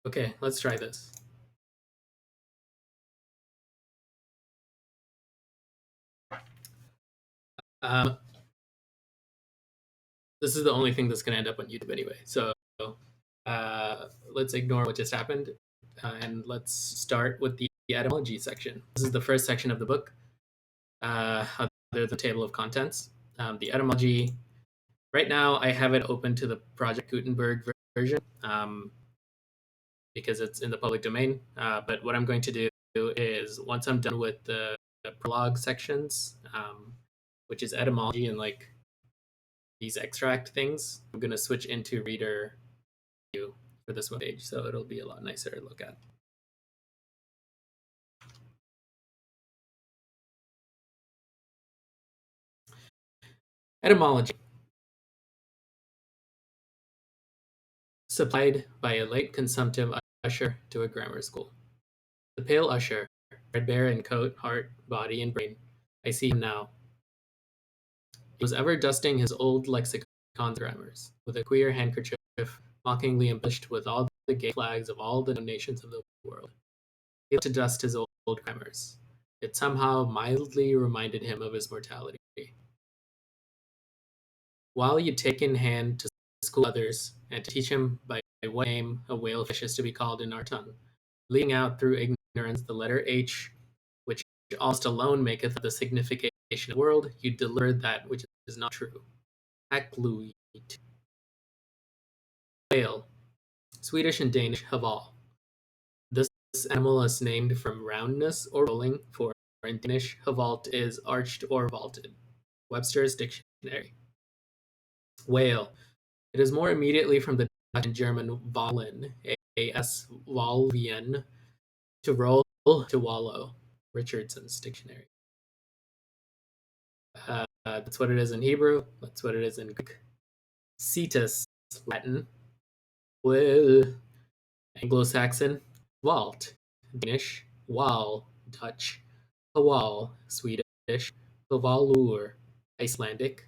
Okay, let's try this. Um, this is the only thing that's going to end up on YouTube anyway. So let's ignore what just happened and let's start with the etymology section. This is the first section of the book, other than the table of contents. The etymology, right now, I have it open to the Project Gutenberg version because it's in the public domain. But what I'm going to do is once I'm done with the prologue sections, which is etymology and like these extract things, I'm going to switch into reader view for this web page, so it'll be a lot nicer to look at. Etymology. Supplied by a late consumptive usher to a grammar school. The pale usher, threadbare in coat, heart, body, and brain, I see him now. He was ever dusting his old lexicons and grammars, with a queer handkerchief mockingly embellished with all the gay flags of all the nations of the world. He loved to dust his old grammars. It somehow mildly reminded him of his mortality. While you take in hand to school others, and to teach him by what name a whalefish is to be called in our tongue, leaving out through ignorance the letter H, which almost alone maketh the signification of the world, you deliver that which is not true. Akluit. Whale. Swedish and Danish have all. This animal is named from roundness or rolling, for in Danish, havalt is arched or vaulted. Webster's Dictionary. Whale. It is more immediately from the Dutch and German wallen, as walvien, to roll, to wallow. Richardson's Dictionary. That's what it is in Hebrew. That's what it is in Greek. Cetus, Latin. Well, Anglo-Saxon. Vault, Danish. Wall, Dutch. Hawal, Swedish. Havalur, Icelandic.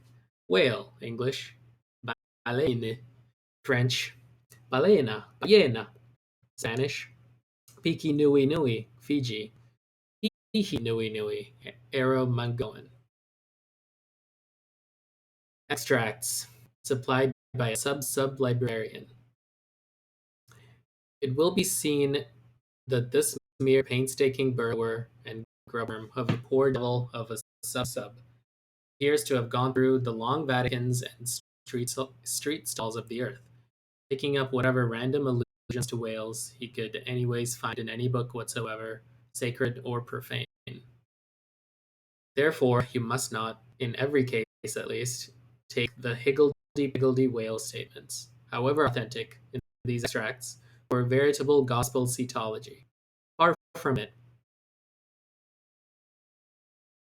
Whale, English. Baleine, French. Ballena, Spanish. Piki Nui Nui, Fiji. Pihi Nui Nui, Arrow-Mangoan. Extracts supplied by a sub-librarian. It will be seen that this mere painstaking burrower and grubworm of a poor devil of a sub appears to have gone through the long Vaticans and street stalls of the earth, picking up whatever random allusions to whales he could anyways find in any book whatsoever, sacred or profane. Therefore, you must not, in every case at least, take the higgledy-piggledy whale statements, however authentic, in these extracts, for veritable gospel cetology. Far from it.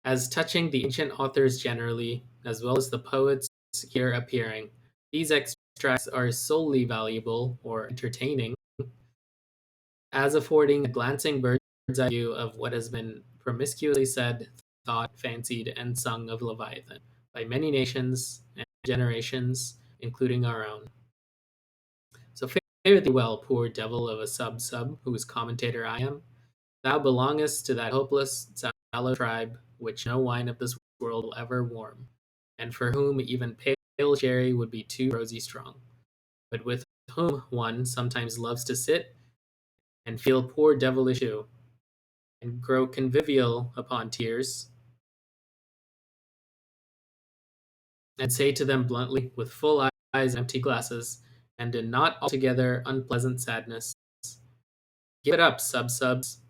As touching the ancient authors generally, as well as the poets here appearing, these extracts are solely valuable or entertaining, as affording a glancing bird's-eye view of what has been promiscuously said, thought, fancied, and sung of Leviathan by many nations and generations, including our own. So fare thee well, poor devil of a sub, whose commentator I am. Thou belongest to that hopeless, sallow tribe which no wine of this world will ever warm, and for whom even pale sherry would be too rosy strong, but with whom one sometimes loves to sit and feel poor devilish too, and grow convivial upon tears, and say to them bluntly, with full eyes and empty glasses, and in not altogether unpleasant sadness, give it up, subs.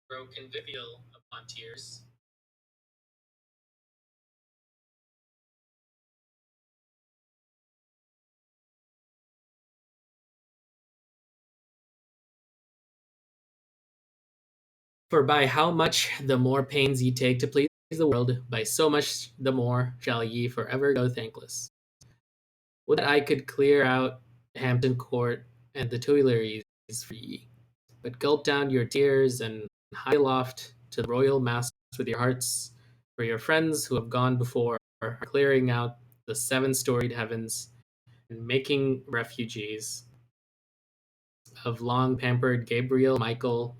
Grow convivial upon tears. For by how much the more pains ye take to please the world, by so much the more shall ye forever go thankless. Would that I could clear out Hampton Court and the Tuileries for ye, but gulp down your tears and hie aloft to the royal mast with your hearts, for your friends who have gone before are clearing out the seven-storied heavens, and making refugees of long pampered Gabriel, Michael,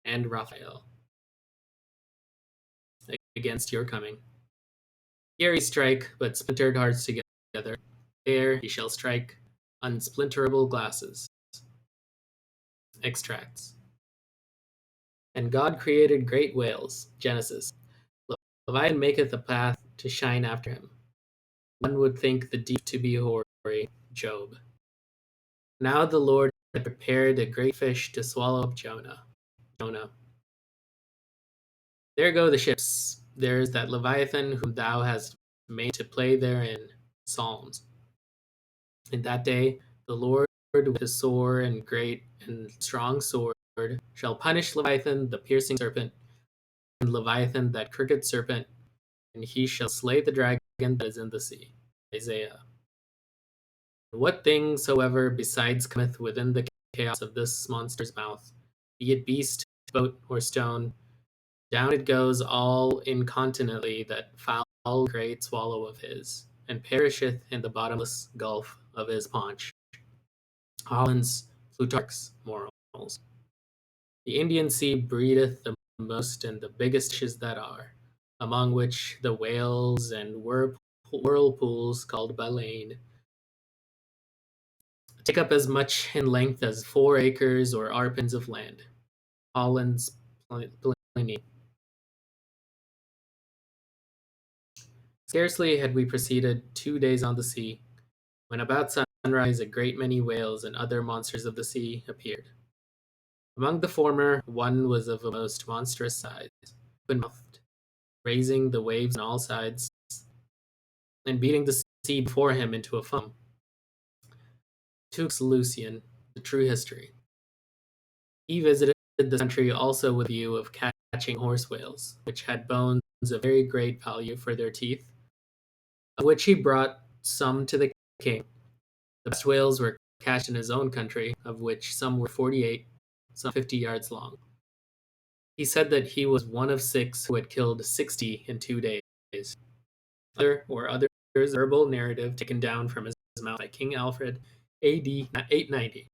and Raphael against your coming. Here he strike, but splintered hearts together. There he shall strike unsplinterable glasses. Extracts. And God created great whales. Genesis. Leviathan maketh a path to shine after him. One would think the deep to be hoary. Job. Now the Lord had prepared a great fish to swallow up Jonah. Jonah. There go the ships. There is that Leviathan whom thou hast made to play therein. Psalms. In that day the Lord with a sore and great and strong sword shall punish Leviathan the piercing serpent, and Leviathan that crooked serpent, and he shall slay the dragon that is in the sea. Isaiah. What thing soever besides cometh within the chaos of this monster's mouth, be it beast, boat, or stone, down it goes all incontinently that foul great swallow of his, and perisheth in the bottomless gulf of his paunch. Holland's Plutarch's Morals. The Indian Sea breedeth the most and the biggest fishes that are, among which the whales and whirlpools called baleine take up as much in length as 4 acres or arpents of land. Holland's Pliny. Scarcely had we proceeded 2 days on the sea, when about sunrise a great many whales and other monsters of the sea appeared. Among the former, one was of a most monstrous size, open-mouthed, raising the waves on all sides, and beating the sea before him into a foam. Tukes Lucian, the true history. He visited the country also with view of catching horse whales, which had bones of very great value for their teeth, of which he brought some to the king. The best whales were catched in his own country, of which some were 48, some 50 yards long. He said that he was one of 6 who had killed 60 in 2 days. Others verbal narrative taken down from his mouth by King Alfred, A.D. 890.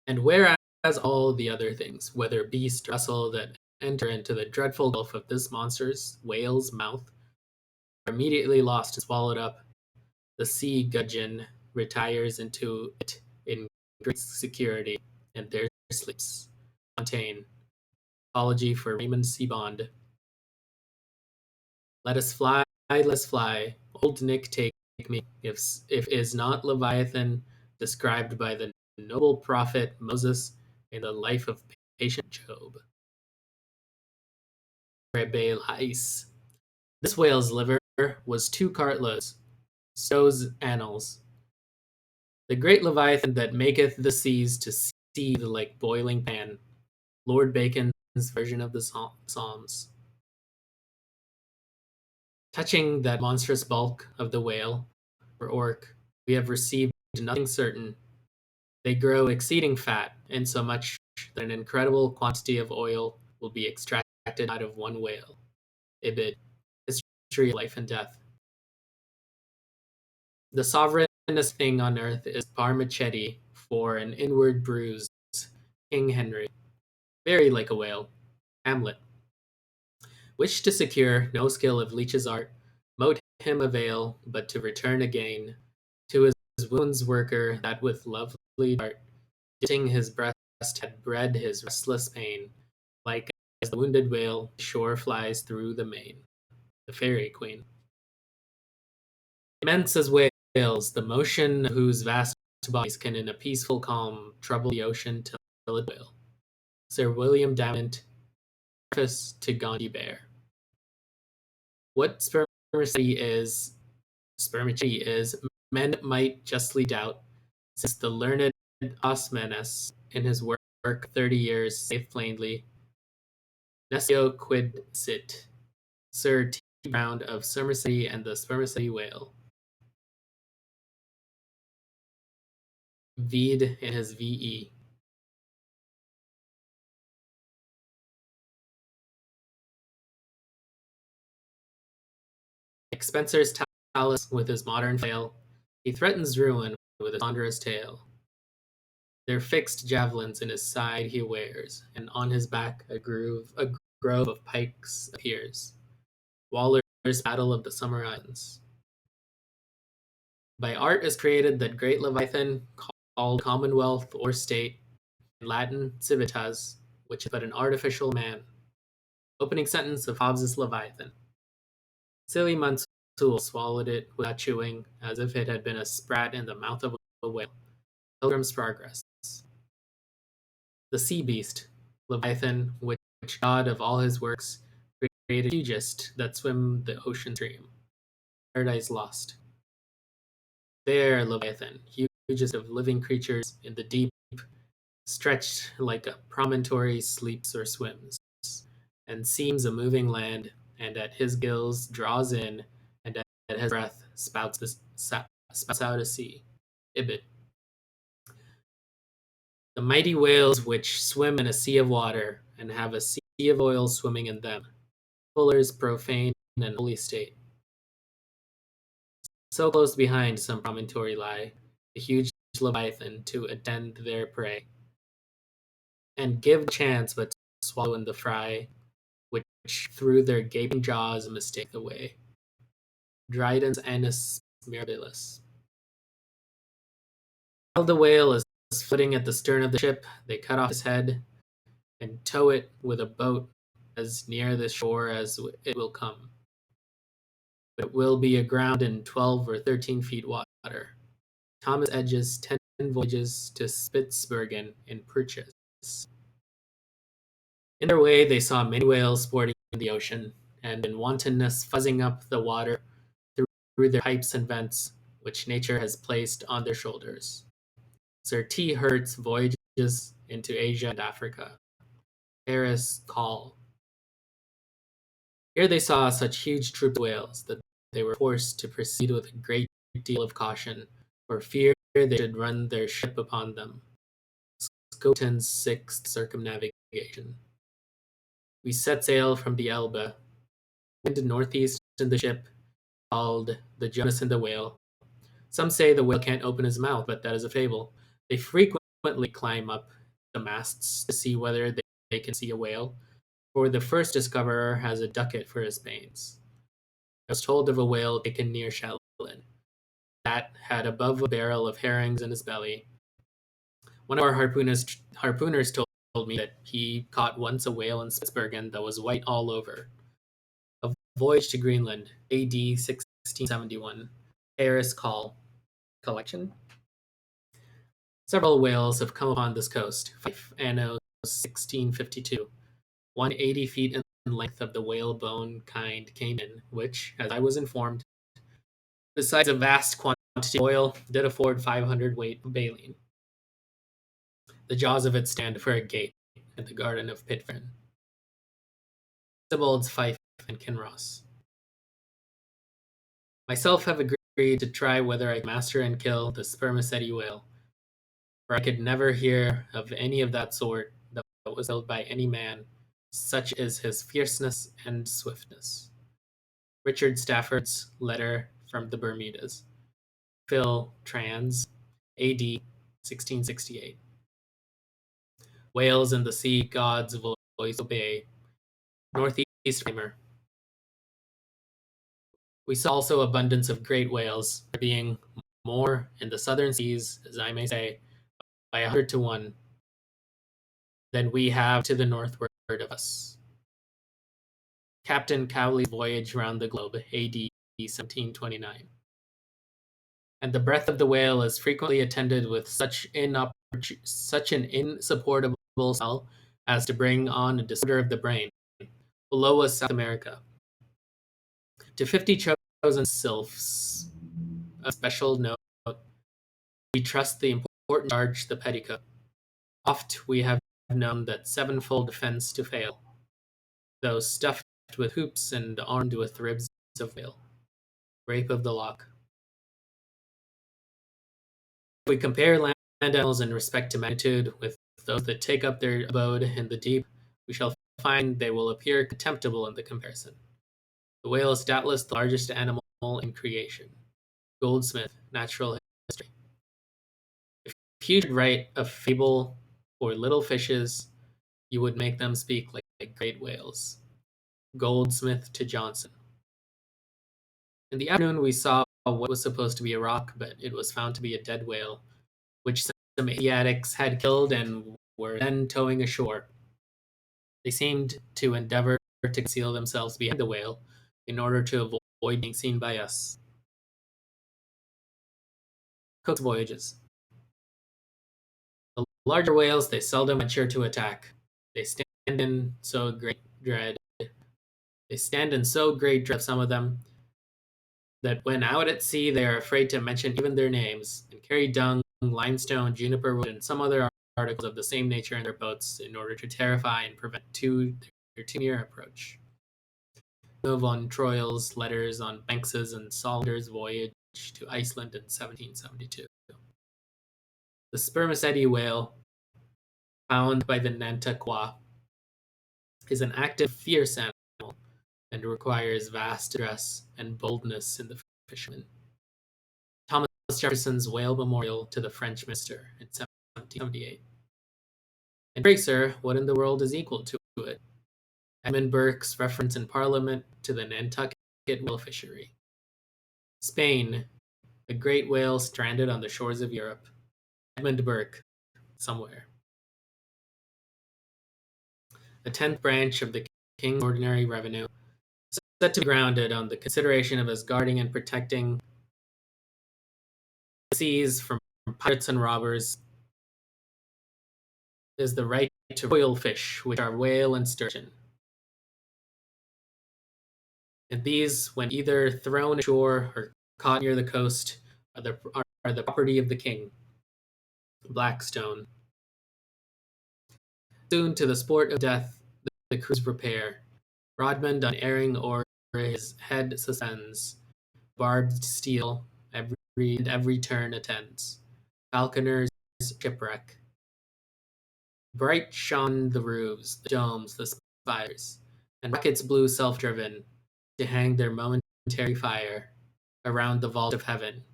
And whereas all the other things, whether beast or vessel that enter into the dreadful gulf of this monster's whale's mouth, are immediately lost and swallowed up, the sea gudgeon retires into it in great security, and there sleeps. Montaigne. Apology for Raymond C. Bond. Let us fly, old Nick take me, if is not Leviathan described by the noble prophet Moses in the life of patient Job. Rebelais. This whale's liver was 2 cartloads. Stowe's Annals. The great Leviathan that maketh the seas to seethe like boiling pan. Lord Bacon's version of the Psalms. Touching that monstrous bulk of the whale, or orc, we have received nothing certain. They grow exceeding fat, insomuch that an incredible quantity of oil will be extracted out of one whale. Ibid. History of Life and Death. The sovereignest thing on earth is Parmachetti for an inward bruise. King Henry. Very like a whale. Hamlet. Wished to secure no skill of leech's art, mote him avail but to return again to his wounds worker that with lovely dart, ditting his breast had bred his restless pain, like as the wounded whale shore flies through the main. The Fairy Queen. Immense as whales, the motion of whose vast bodies can in a peaceful calm trouble the ocean till it will. Sir William Davenant. Preface to Gondy Bear. What spermaceti is, men might justly doubt, since the learned Osmanus, in his work 30 years, saith plainly, Nescio quid sit, Sir T. Brown of Spermaceti and the Spermaceti whale. Vede in his V.E. Spencer's palace with his modern flail, he threatens ruin with his ponderous tail. Their fixed javelins in his side he wears, and on his back a grove of pikes appears. Waller's Battle of the Summer Islands. By art is created that great Leviathan, called Commonwealth or State, in Latin civitas, which is but an artificial man. Opening sentence of Hobbes's Leviathan. Silly Mansul swallowed it without chewing, as if it had been a sprat in the mouth of a whale. Pilgrim's Progress. The sea beast, Leviathan, which god of all his works, created hugest that swim the ocean stream. Paradise Lost. There, Leviathan, hugest of living creatures in the deep, stretched like a promontory, sleeps or swims, and seems a moving land, and at his gills draws in, and at his breath spouts out a sea. Ibid. The mighty whales which swim in a sea of water, and have a sea of oil swimming in them, Fuller's profane and holy state. So close behind some promontory lie the huge Leviathan to attend their prey, and give chance but swallow in the fry, which through their gaping jaws mistake the way. Dryden's Annus Mirabilis. While the whale is flitting at the stern of the ship, they cut off his head and tow it with a boat as near the shore as it will come. It will be aground in 12 or 13 feet water. Thomas Edge's 10 voyages to Spitzbergen in Purchas. In their way, they saw many whales sporting in the ocean, and in wantonness fuzzing up the water through their pipes and vents, which nature has placed on their shoulders. Sir T. Hurt's voyages into Asia and Africa. Harris Call. Here they saw such huge troops of whales that they were forced to proceed with a great deal of caution, for fear they should run their ship upon them. Schoton's sixth circumnavigation. We set sail from the Elbe, wind northeast in the ship, called the Jonas and the whale. Some say the whale can't open his mouth, but that is a fable. They frequently climb up the masts to see whether they can see a whale, for the first discoverer has a ducat for his pains. I was told of a whale taken near Shetland that had above a barrel of herrings in his belly. One of our harpooners told me that he caught once a whale in Spitzbergen that was white all over. A Voyage to Greenland, A.D. 1671. Harris Call. Collection. Several whales have come upon this coast. Fife, Anno 1652. 180 feet in length of the whalebone kind came in, which, as I was informed, besides a vast quantity of oil, did afford 500 weight baleen. The jaws of it stand for a gate in the garden of Pitfern. Sibbald's, Fife, and Kinross. Myself have agreed to try whether I can master and kill the spermaceti whale, for I could never hear of any of that sort that was held by any man, such is his fierceness and swiftness. Richard Stafford's letter from the Bermudas. Phil Trans, A.D. 1668. Whales in the sea, God's voice obey. Northeast Framer. We saw also abundance of great whales, there being more in the southern seas, as I may say, by 100 to 1, than we have to the northward of us. Captain Cowley's Voyage Round the Globe, A.D. 1729. And the breath of the whale is frequently attended with such an insupportable smell as to bring on a disorder of the brain. Below us, South America. To 50 chosen sylphs, a special note, we trust the important charge the petticoat. Oft we have known that sevenfold defense to fail, though stuffed with hoops and armed with ribs of whale. Rape of the Lock. If we compare land animals in respect to magnitude with those that take up their abode in the deep, we shall find they will appear contemptible in the comparison. The whale is doubtless the largest animal in creation. Goldsmith, Natural History. If you could write a fable for little fishes, you would make them speak like great whales. Goldsmith to Johnson. In the afternoon, we saw what was supposed to be a rock, but it was found to be a dead whale, which some Asiatics had killed and were then towing ashore. They seemed to endeavor to conceal themselves behind the whale in order to avoid being seen by us. Cook's voyages. The larger whales they seldom venture to attack. They stand in so great dread. They stand in so great dread of some of them that when out at sea they are afraid to mention even their names, and carry dung, limestone, juniper wood, and some other articles of the same nature in their boats in order to terrify and prevent their too near approach. Von Troil's letters on Banks's and Solander's voyage to Iceland in 1772. The spermaceti whale, found by the Nantucket, is an active, fierce animal and requires vast address and boldness in the fishermen. Thomas Jefferson's Whale Memorial to the French Minister in 1778. And pray, sir, what in the world is equal to it? Edmund Burke's reference in Parliament to the Nantucket whale fishery. Spain, a great whale stranded on the shores of Europe. Edmund Burke, somewhere. A 10th branch of the King's ordinary revenue, set to be grounded on the consideration of his guarding and protecting the seas from pirates and robbers, is the right to royal fish, which are whale and sturgeon. And these, when either thrown ashore or caught near the coast, are the property of the king. Blackstone. Soon to the sport of death, the crews repair. Rodman on erring oar his head suspends. Barbed steel every turn attends. Falconer's shipwreck. Bright shone the roofs, the domes, the spires, and rockets blew self-driven to hang their momentary fire around the vault of heaven.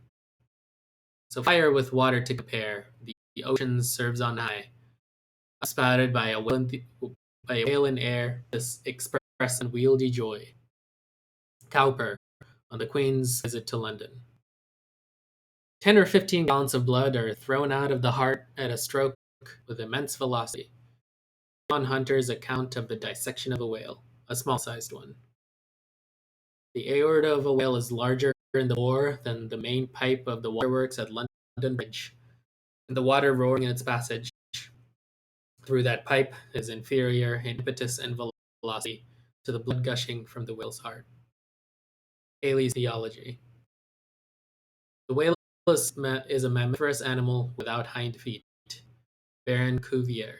So fire with water to compare, the ocean serves on high, spouted by a whale in air, this express unwieldy joy. Cowper on the Queen's visit to London. 10 or 15 gallons of blood are thrown out of the heart at a stroke with immense velocity. John Hunter's account of the dissection of a whale, a small-sized one. The aorta of a whale is larger in the bore than the main pipe of the waterworks at London Bridge, and the water roaring in its passage through that pipe is inferior in impetus and velocity to the blood gushing from the whale's heart. Haley's Theology. The whale is a mammiferous animal without hind feet. Baron Cuvier.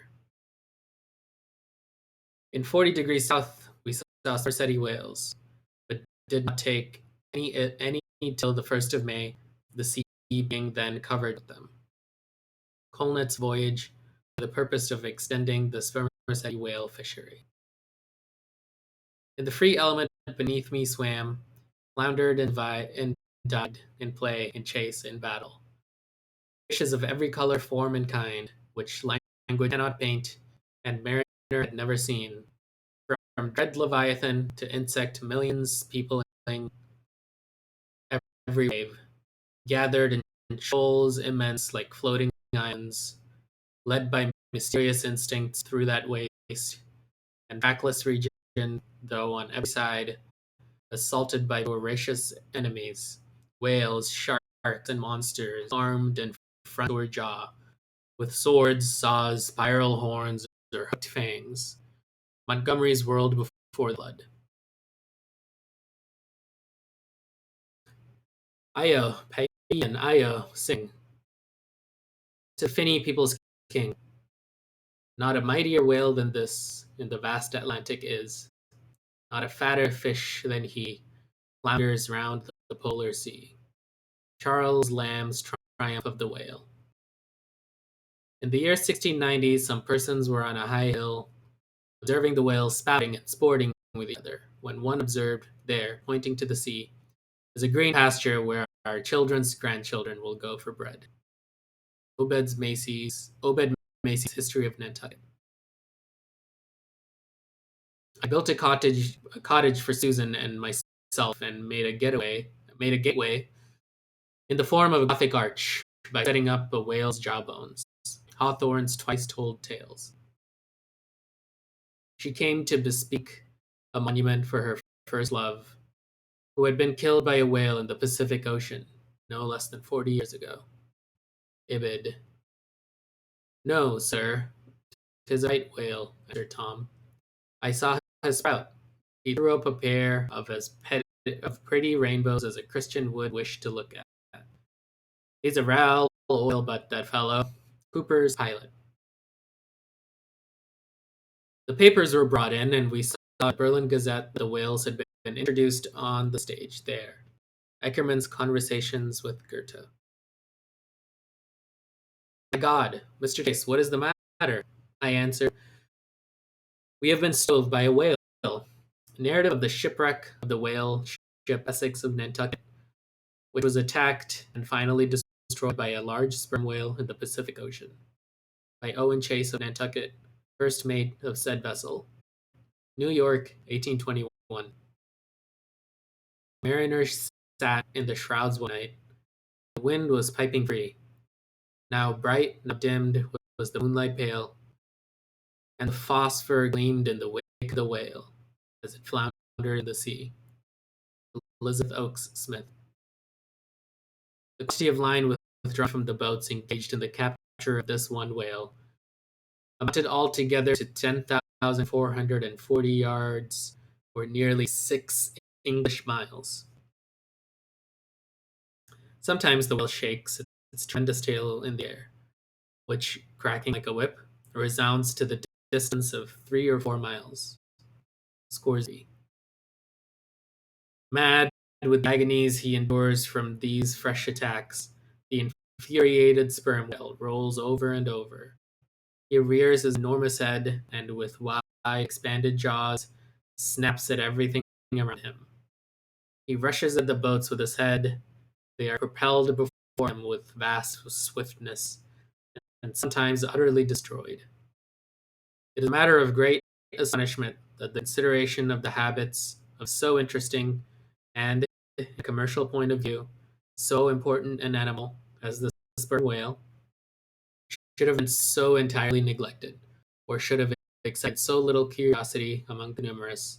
In 40 degrees south, we saw spermaceti whales, but did not take any till the 1st of May, the sea being then covered with them. Colnett's voyage for the purpose of extending the spermaceti whale fishery. In the free element beneath me swam, floundered and died in play, in chase, in battle. Fishes of every color, form, and kind, which language cannot paint, and mariner had never seen. From dread Leviathan to insect millions peopling every wave, gathered in shoals immense like floating islands, led by mysterious instincts through that waste and trackless region, though on every side assaulted by voracious enemies, whales, sharks, and monsters, armed in front or jaw, with swords, saws, spiral horns, or hooked fangs. Montgomery's World Before the Flood. Io, pay and Io, sing. To Finney, people's king. Not a mightier whale than this in the vast Atlantic is. Not a fatter fish than he flounders round the polar sea. Charles Lamb's Triumph of the Whale. In the year 1690, some persons were on a high hill, observing the whales spouting and sporting with each other, when one observed there, pointing to the sea, is a green pasture where our children's grandchildren will go for bread. Obed Macy's History of Nantucket. I built a cottage for Susan and myself, and made a gateway in the form of a Gothic arch by setting up a whale's jawbones, Hawthorne's twice-told tales. She came to bespeak a monument for her first love, who had been killed by a whale in the Pacific Ocean no less than 40 years ago. Ibid. No, sir, 'tis a right whale, answered Tom. I saw his sprout. He threw up a pair of pretty rainbows as a Christian would wish to look at. He's a real oil butt, that fellow. Cooper's pilot. The papers were brought in, and we saw in the Berlin Gazette that the whales had been introduced on the stage there. Eckermann's Conversations with Goethe. My God, Mr. Chase, what is the matter? I answered, we have been stove by a whale. A narrative of the shipwreck of the whale ship Essex of Nantucket, which was attacked and finally destroyed by a large sperm whale in the Pacific Ocean. By Owen Chase of Nantucket, first mate of said vessel. New York, 1821. Mariners sat in the shrouds one night. The wind was piping free. Now bright, now dimmed was the moonlight pale, and the phosphor gleamed in the wake of the whale as it floundered in the sea. Elizabeth Oakes Smith. The quantity of line withdrawn from the boats engaged in the capture of this one whale amounted altogether to 10,440 yards, or nearly 6 English miles. Sometimes the whale shakes its tremendous tail in the air, which, cracking like a whip, resounds to the distance of 3 or 4 miles. Scoresby. Mad with the agonies he endures from these fresh attacks, the infuriated sperm whale rolls over and over. He rears his enormous head, and with wide, expanded jaws, snaps at everything around him. He rushes at the boats with his head. They are propelled before him with vast swiftness, and sometimes utterly destroyed. It is a matter of great astonishment that the consideration of the habits of so interesting and, in a commercial point of view, so important an animal as the sperm whale should have been so entirely neglected, or should have excited so little curiosity among the numerous,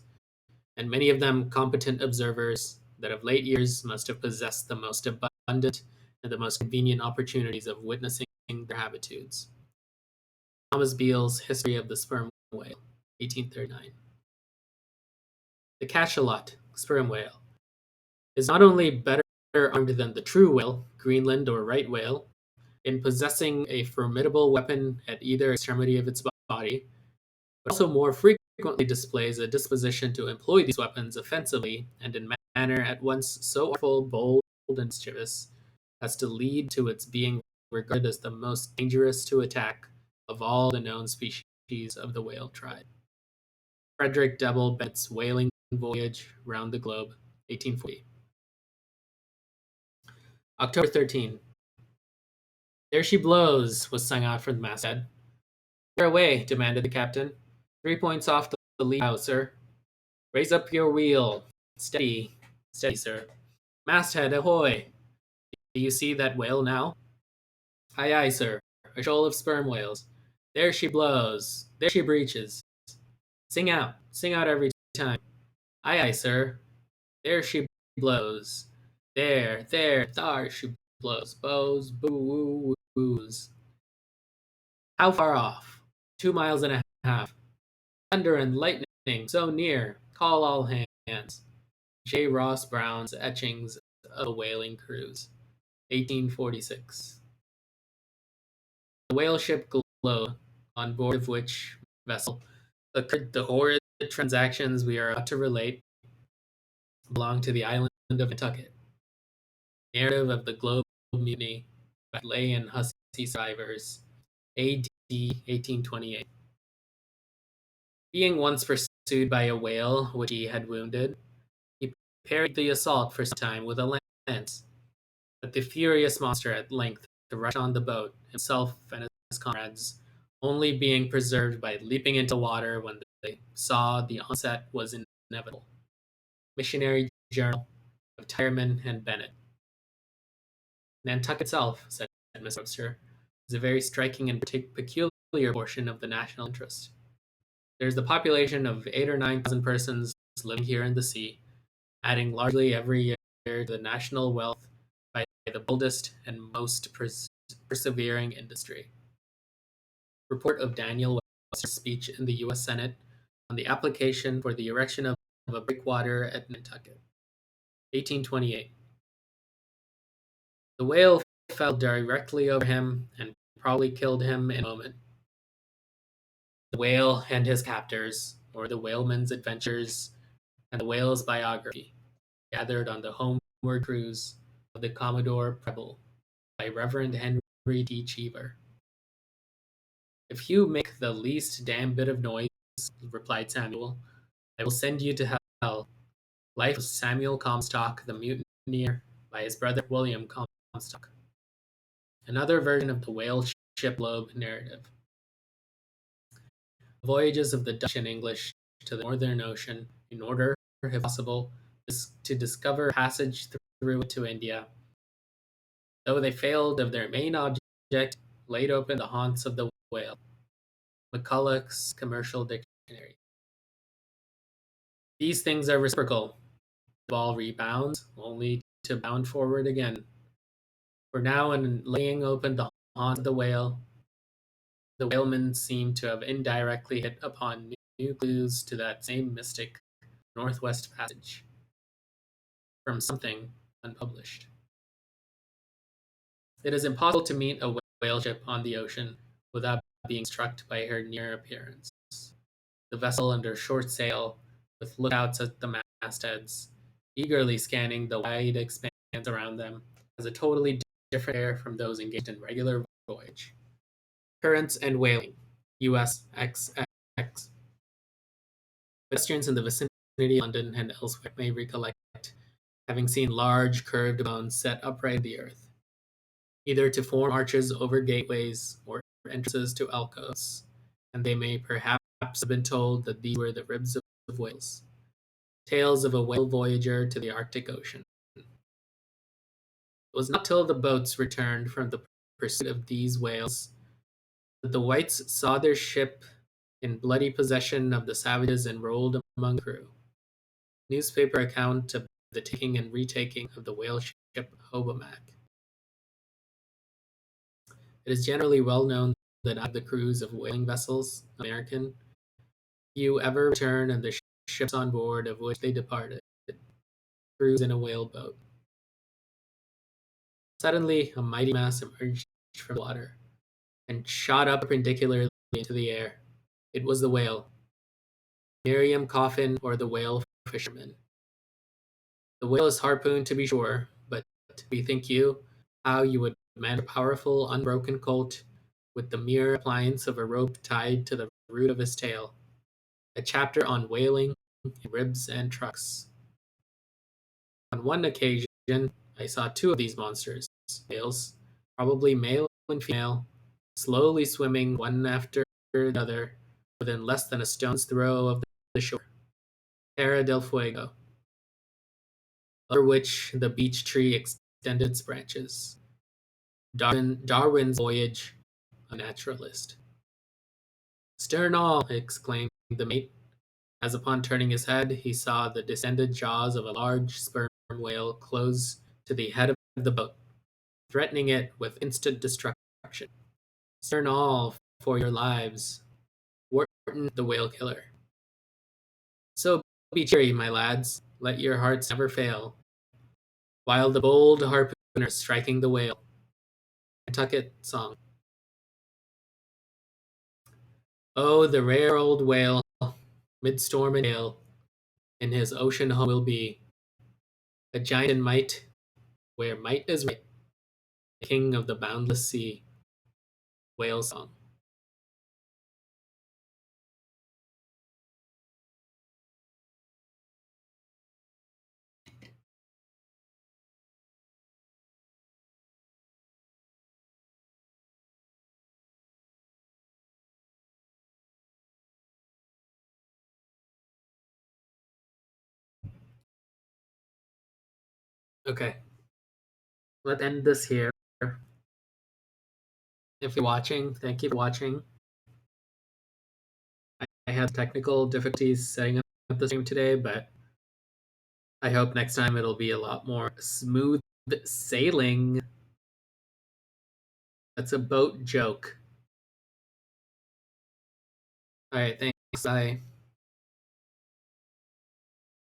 and many of them competent observers, that of late years must have possessed the most abundant and the most convenient opportunities of witnessing their habitudes. Thomas Beale's History of the Sperm Whale, 1839. The cachalot, sperm whale, is not only better armed than the true whale, Greenland or right whale, in possessing a formidable weapon at either extremity of its body, but also more frequently displays a disposition to employ these weapons offensively and in manner at once so awful, bold, and mischievous as to lead to its being regarded as the most dangerous to attack of all the known species of the whale tribe. Frederick Double Bennett's Whaling Voyage Round the Globe, 1840. October 13. There she blows, was sung out from the masthead. Where away? Demanded the captain. 3 points off the lee bow, sir. Raise up your wheel. Steady, steady, sir. Masthead, ahoy! Do you see that whale now? Aye, aye, sir. A shoal of sperm whales. There she blows. There she breaches. Sing out every time. Aye, aye, sir. There she blows. There, thar she blows. Bows, boo, woos. How far off? 2 miles and a half. Thunder and lightning, so near. Call all hands. J. Ross Brown's Etchings of a Whaling Cruise, 1846. The whale ship Globe, on board of which vessel occurred the horrid transactions we are about to relate, belonged to the island of Nantucket. Narrative of the Globe Mutiny by Lay and Hussey survivors, A.D. 1828. Being once pursued by a whale which he had wounded, he parried the assault for some time with a lance, but the furious monster at length rushed on the boat, himself and his comrades only being preserved by leaping into water when they saw the onset was inevitable. Missionary Journal of Tyerman and Bennett. Nantucket itself, said Mr. Webster, is a very striking and peculiar portion of the national interest. There is the population of 8 or 9 thousand persons living here in the sea, adding largely every year to the national wealth by the boldest and most persevering industry. Report of Daniel Webster's speech in the U.S. Senate on the application for the erection of a breakwater at Nantucket, 1828. The whale fell directly over him and probably killed him in a moment. The Whale and His Captors, or The Whaleman's Adventures and the Whale's Biography, gathered on the homeward cruise of the Commodore Preble by Reverend Henry D. Cheever. If you make the least damn bit of noise, replied Samuel, I will send you to hell. Life of Samuel Comstock, the Mutineer, by his brother William Comstock. Another version of the whale ship globe narrative. Voyages of the Dutch and English to the Northern Ocean, in order, if possible, to discover passage through it to India. Though they failed of their main object, laid open the haunts of the whale. McCulloch's Commercial Dictionary. These things are reciprocal. The ball rebounds, only to bound forward again. For now, in laying open the haunt of the whalemen seem to have indirectly hit upon new clues to that same mystic Northwest Passage, from something unpublished. It is impossible to meet a whale ship on the ocean without being struck by her near appearance. The vessel under short sail, with lookouts at the mastheads, eagerly scanning the wide expanse around them, has a totally different air from those engaged in regular voyage. Currents and whaling, USXX. Pedestrians in the vicinity of London and elsewhere may recollect having seen large curved bones set upright in the earth, either to form arches over gateways or entrances to alcoves, and they may perhaps have been told that these were the ribs of whales. Tales of a whale voyager to the Arctic Ocean. It was not till the boats returned from the pursuit of these whales that the whites saw their ship in bloody possession of the savages enrolled among the crew. Newspaper account of the taking and retaking of the whale ship Hobomack. It is generally well known that out of the crews of whaling vessels, American, few ever return, and the ships on board of which they departed cruise in a whale boat. Suddenly, a mighty mass emerged from the water and shot up perpendicularly into the air. It was the whale, Miriam Coffin, or the whale fisherman. The whale is harpooned, to be sure, but bethink you how you would man a powerful, unbroken colt with the mere appliance of a rope tied to the root of his tail. A chapter on whaling, ribs, and trucks. On one occasion, I saw two of these monsters, whales, probably male and female, slowly swimming one after the other within less than a stone's throw of the shore. Terra del Fuego, over which the beech tree extended its branches. Darwin's Voyage, a naturalist. Stern all, exclaimed the mate, as upon turning his head he saw the distended jaws of a large sperm whale close to the head of the boat, threatening it with instant destruction. Stern all for your lives. Wharton the whale killer. So be cheery, my lads, let your hearts never fail, while the bold harpooner is striking the whale. Nantucket Song. Oh, the rare old whale, mid-storm and gale, in his ocean home will be, a giant in might, where might is right, king of the boundless sea. Whale Song. Okay, let's end this here. If you're watching, thank you for watching. I had technical difficulties setting up the stream today, but I hope next time it'll be a lot more smooth sailing. That's a boat joke. All right, thanks. Bye.